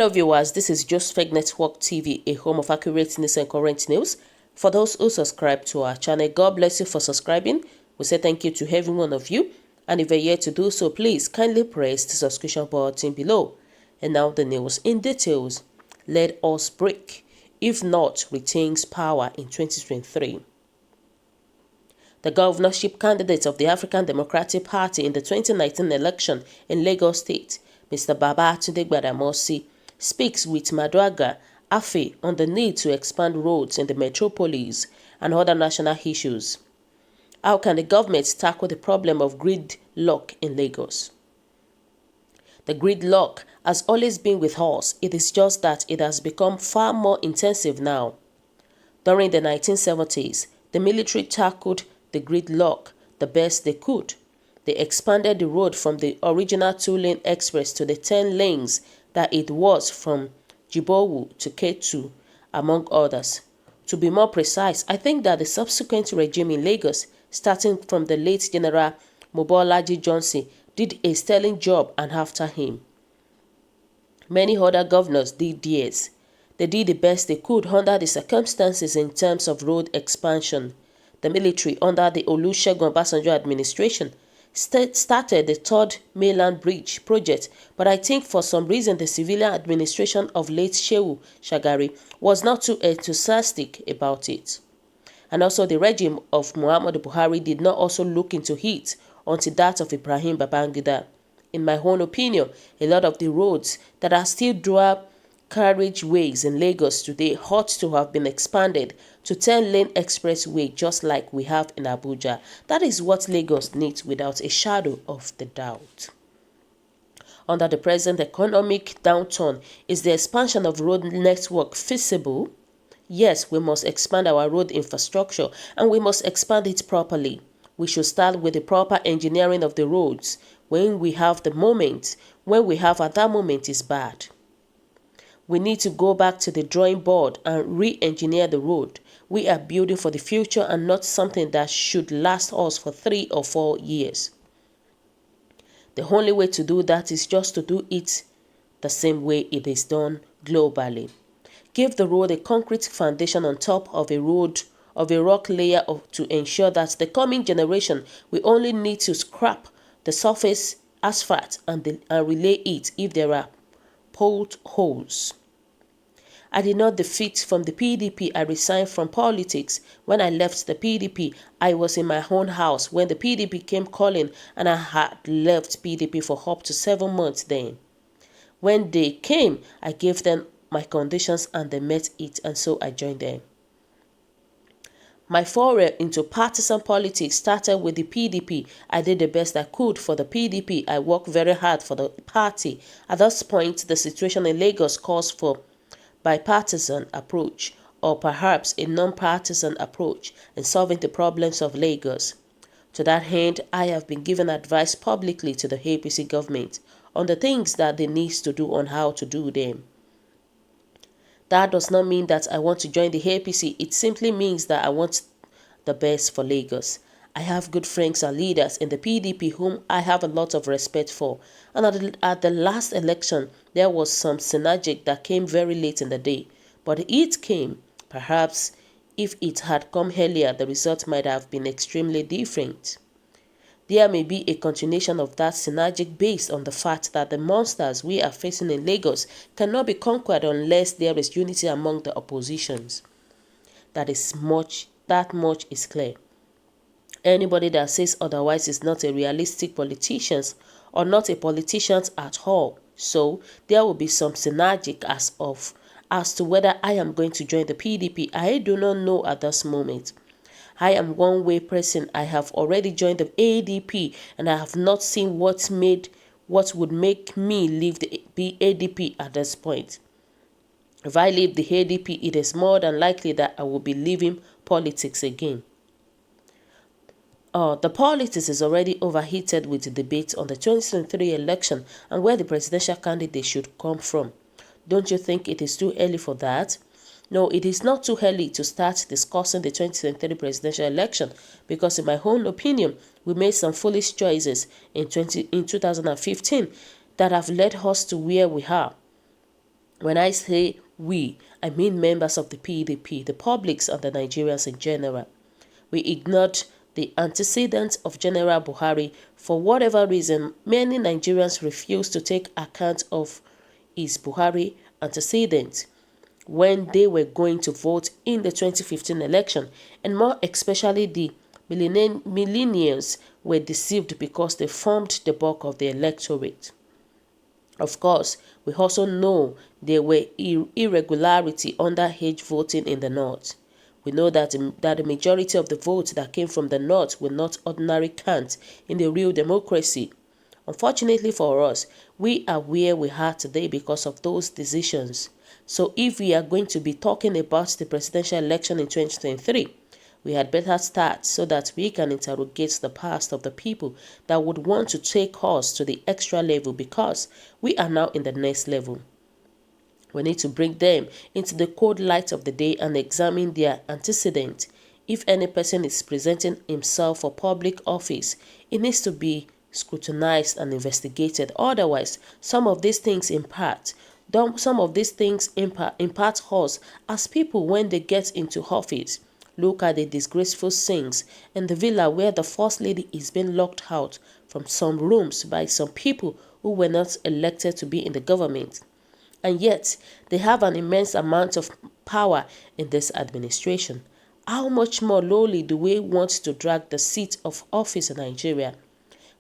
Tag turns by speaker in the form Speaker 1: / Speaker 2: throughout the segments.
Speaker 1: Hello viewers, this is Just Fake Network TV, a home of accurate news and current news. For those who subscribe to our channel, God bless you for subscribing. We say thank you to every one of you. And if you're yet to do so, please kindly press the subscription button below. And now the news in details. Let us break. If not, retains power in 2023. The governorship candidate of the African Democratic Party in the 2019 election in Lagos State, Mr. Gbadamosi, speaks with Maduaga Afe on the need to expand roads in the metropolis and other national issues. How can the government tackle the problem of gridlock in Lagos? The gridlock has always been with us. It is just that it has become far more intensive now. During the 1970s, the military tackled the gridlock the best they could. They expanded the road from the original 2-lane express to the 10 lanes that it was from Gbadamosi to Ketu, among others. To be more precise, I think that the subsequent regime in Lagos, starting from the late General Mobolaji Johnson, did a sterling job, and after him, many other governors did theirs. They did the best they could under the circumstances in terms of road expansion. The military, under the Olusegun Obasanjo administration, started the third mainland bridge project, but I think for some reason the civilian administration of late Shehu Shagari was not too enthusiastic about it. And also the regime of Muhammadu Buhari did not also look into it until that of Ibrahim Babangida. In my own opinion, a lot of the roads that are still dual carriageways in Lagos today ought to have been expanded to 10-lane expressway just like we have in Abuja. That is what Lagos needs without a shadow of the doubt. Under the present economic downturn, is the expansion of road network feasible? Yes, we must expand our road infrastructure and we must expand it properly. We should start with the proper engineering of the roads. When we have at that moment is bad. We need to go back to the drawing board and re-engineer the road. We are building for the future and not something that should last us for 3 or 4 years. The only way to do that is just to do it the same way it is done globally. Give the road a concrete foundation on top of a rock layer to ensure that the coming generation will only need to scrap the surface asphalt and relay it if there are potholes. I did not defect from the PDP. I resigned from politics. When I left the PDP, I was in my own house when the PDP came calling, and I had left PDP for up to 7 months then. When they came, I gave them my conditions and they met it, and so I joined them. My foray into partisan politics started with the PDP. I did the best I could for the PDP. I worked very hard for the party. At this point, the situation in Lagos calls for bipartisan approach or perhaps a non-partisan approach in solving the problems of Lagos. To that end, I have been giving advice publicly to the APC government on the things that they need to do on how to do them. That does not mean that I want to join the APC. It simply means that I want the best for Lagos. I have good friends and leaders in the PDP whom I have a lot of respect for. And at the last election, there was some synergy that came very late in the day. But it came. Perhaps if it had come earlier, the result might have been extremely different. There may be a continuation of that synergy based on the fact that the monsters we are facing in Lagos cannot be conquered unless there is unity among the oppositions. That much is clear. Anybody that says otherwise is not a realistic politician or not a politician at all. So there will be some synergy as to whether I am going to join the PDP. I do not know at this moment. I am one-way person. I have already joined the ADP and I have not seen what would make me leave the ADP at this point. If I leave the ADP, it is more than likely that I will be leaving politics again. The politics is already overheated with the debate on the 2023 election and where the presidential candidate should come from. Don't you think it is too early for that? No, it is not too early to start discussing the 2023 presidential election because in my own opinion, we made some foolish choices in 2015 that have led us to where we are. When I say we, I mean members of the PDP, the publics and the Nigerians in general. We ignored the antecedents of General Buhari. For whatever reason, many Nigerians refused to take account of his Buhari antecedents when they were going to vote in the 2015 election, and more especially the millennials were deceived because they formed the bulk of the electorate. Of course, we also know there were irregularity underage voting in the north. We know that the majority of the votes that came from the north were not ordinary count in the real democracy. Unfortunately for us, we are where we are today because of those decisions. So if we are going to be talking about the presidential election in 2023, we had better start so that we can interrogate the past of the people that would want to take us to the extra level, because we are now in the next level. We need to bring them into the cold light of the day and examine their antecedents. If any person is presenting himself for public office, it needs to be scrutinized and investigated. Otherwise, some of these things impact us as people when they get into office. Look at the disgraceful scenes in the villa where the First Lady is being locked out from some rooms by some people who were not elected to be in the government. And yet, they have an immense amount of power in this administration. How much more lowly do we want to drag the seat of office in Nigeria?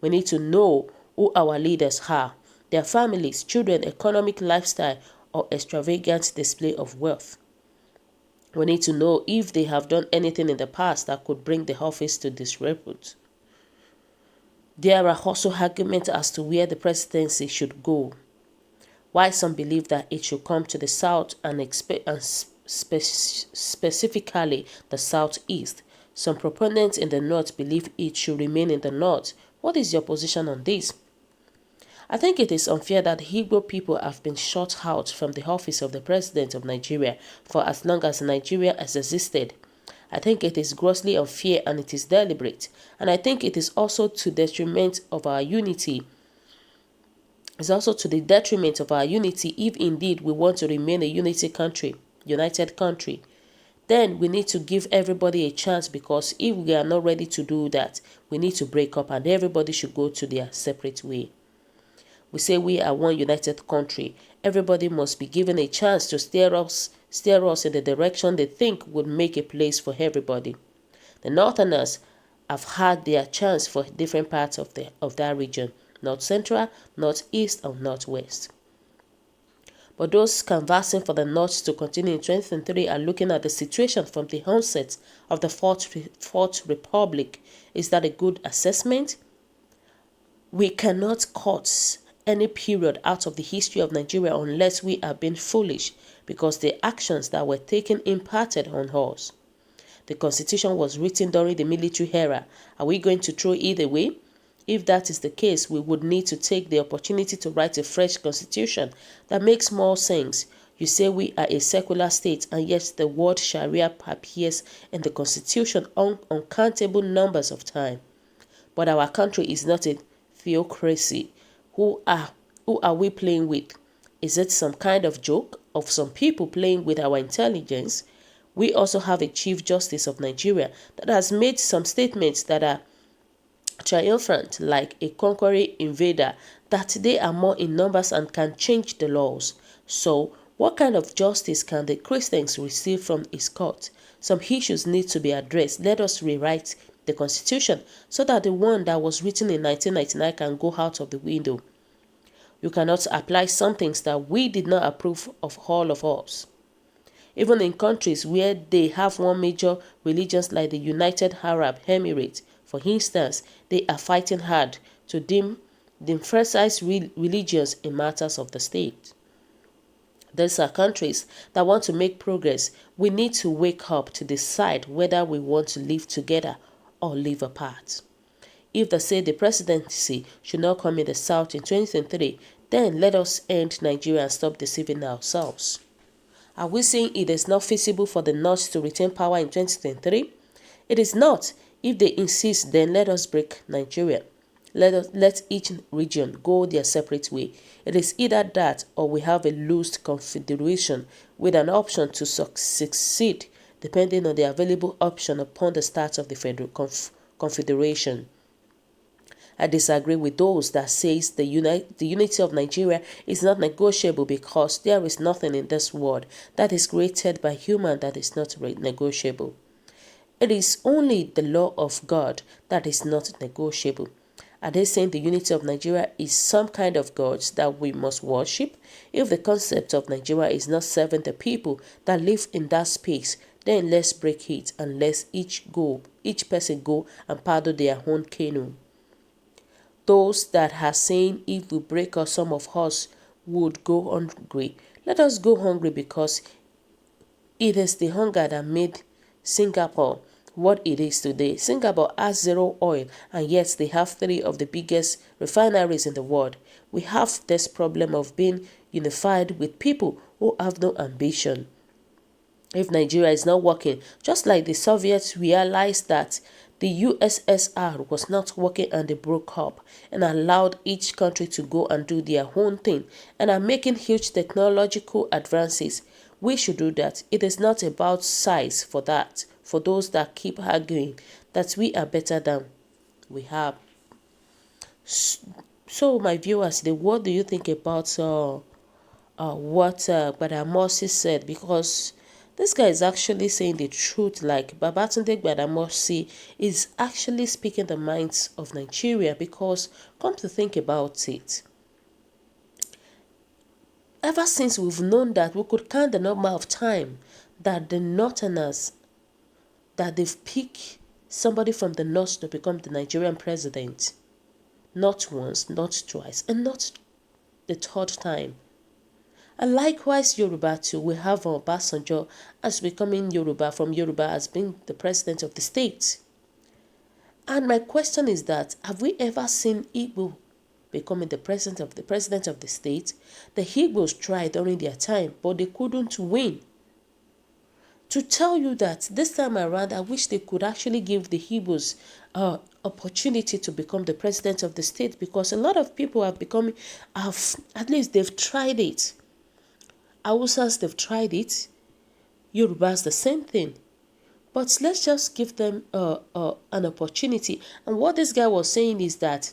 Speaker 1: We need to know who our leaders are, their families, children, economic lifestyle, or extravagant display of wealth. We need to know if they have done anything in the past that could bring the office to disrepute. There are also arguments as to where the presidency should go. Why some believe that it should come to the south and specifically the southeast. Some proponents in the north believe it should remain in the north. What is your position on this? I think it is unfair that Igbo people have been shut out from the office of the President of Nigeria for as long as Nigeria has existed. I think it is grossly unfair and it is deliberate. And I think it is also to detriment of our unity. It's also to the detriment of our unity if indeed we want to remain a united country. Then we need to give everybody a chance, because if we are not ready to do that, we need to break up and everybody should go to their separate way. We say we are one united country. Everybody must be given a chance to steer us in the direction they think would make a place for everybody. The Northerners have had their chance for different parts of that region, North Central, Northeast, or Northwest. But those canvassing for the North to continue in 2023 are looking at the situation from the onset of the Fourth Republic. Is that a good assessment? We cannot cut any period out of the history of Nigeria unless we are being foolish, because the actions that were taken impacted on us. The Constitution was written during the military era. Are we going to throw it away? If that is the case, we would need to take the opportunity to write a fresh constitution that makes more sense. You say we are a secular state, and yet the word Sharia appears in the constitution uncountable numbers of times. But our country is not a theocracy. Who are we playing with? Is it some kind of joke of some people playing with our intelligence? We also have a Chief Justice of Nigeria that has made some statements that are triumphant, like a conquering invader, that they are more in numbers and can change the laws. So, what kind of justice can the Christians receive from his court? Some issues need to be addressed. Let us rewrite the Constitution so that the one that was written in 1999 can go out of the window. You cannot apply some things that we did not approve of all of us. Even in countries where they have one major religion like the United Arab Emirates, for instance, they are fighting hard to de-emphasize religions in matters of the state. These are countries that want to make progress. We need to wake up to decide whether we want to live together or live apart. If they say the presidency should not come in the South in 2023, then let us end Nigeria and stop deceiving ourselves. Are we saying it is not feasible for the North to retain power in 2023? It is not. If they insist, then let us break Nigeria. Let each region go their separate way. It is either that or we have a loose confederation with an option to succeed depending on the available option upon the start of the federal confederation. I disagree with those that says the unity of Nigeria is not negotiable because there is nothing in this world that is created by human that is not negotiable. It is only the law of God that is not negotiable. Are they saying the unity of Nigeria is some kind of gods that we must worship? If the concept of Nigeria is not serving the people that live in that space, then let's break it and let each person go and paddle their own canoe. Those that are saying if we break up, some of us would go hungry. Let us go hungry because it is the hunger that made Singapore what it is today. Singapore has zero oil and yet they have 3 of the biggest refineries in the world. We have this problem of being unified with people who have no ambition. If Nigeria is not working, just like the Soviets realized that the USSR was not working and they broke up and allowed each country to go and do their own thing and are making huge technological advances, we should do that. It is not about size for that, for those that keep arguing that we are better than we have. So my viewers, what do you think about what Gbadamosi said? Because this guy is actually saying the truth. Like Babatunde Gbadamosi is actually speaking the minds of Nigeria, because come to think about it, ever since we've known that we could count the number of time that the Northerners, that they've picked somebody from the North to become the Nigerian president. Not once, not twice, and not the third time. And likewise, Yoruba too, we have Obasanjo as becoming Yoruba, from Yoruba as being the president of the state. And my question is that, have we ever seen Igbo becoming the president of the state? The Igbos tried during their time, but they couldn't win. To tell you that this time around, I wish they could actually give the Igbos opportunity to become the president of the state, because a lot of people have at least they've tried it. Hausas, they've tried it. Yorubas, the same thing. But let's just give them an opportunity. And what this guy was saying is that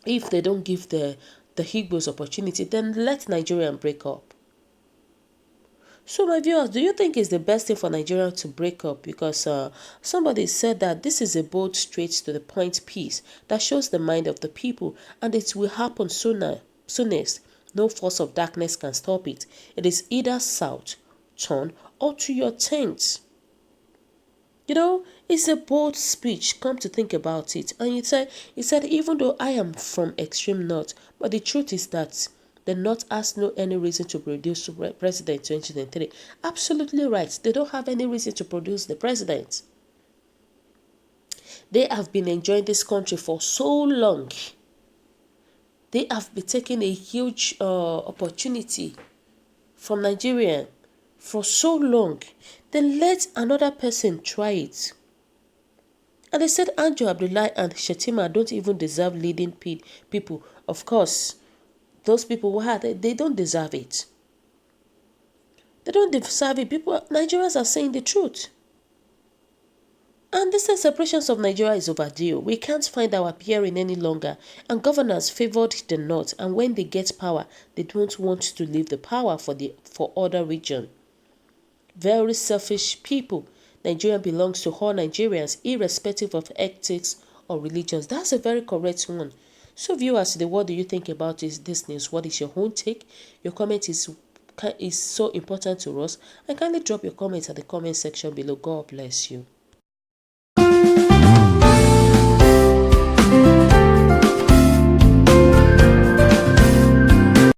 Speaker 1: if they don't give the Igbos opportunity, then let Nigeria break up. So my viewers, do you think it's the best thing for Nigeria to break up? Because somebody said that this is a bold, straight to the point piece that shows the mind of the people, and it will happen soonest. No force of darkness can stop it. It is either south, turn, or to your tent. You know, it's a bold speech, come to think about it. And he said, even though I am from extreme north, but the truth is that the North has no any reason to produce president 2023. Absolutely right. They don't have any reason to produce the president. They have been enjoying this country for so long. They have been taking a huge opportunity from Nigeria for so long. Then let another person try it. And they said Anjo Abdullahi and Shetima don't even deserve leading people. Of course, those people they don't deserve it. They don't deserve it. Nigerians are saying the truth. And this separations of Nigeria is overdue. We can't find our peering any longer. And governors favored the North, and when they get power, they don't want to leave the power for other region. Very selfish people. Nigeria belongs to all Nigerians, irrespective of ethics or religions. That's a very correct one. So viewers, what do you think about this news? What is your own take? Your comment is so important to us. And kindly drop your comments at the comment section below. God bless you.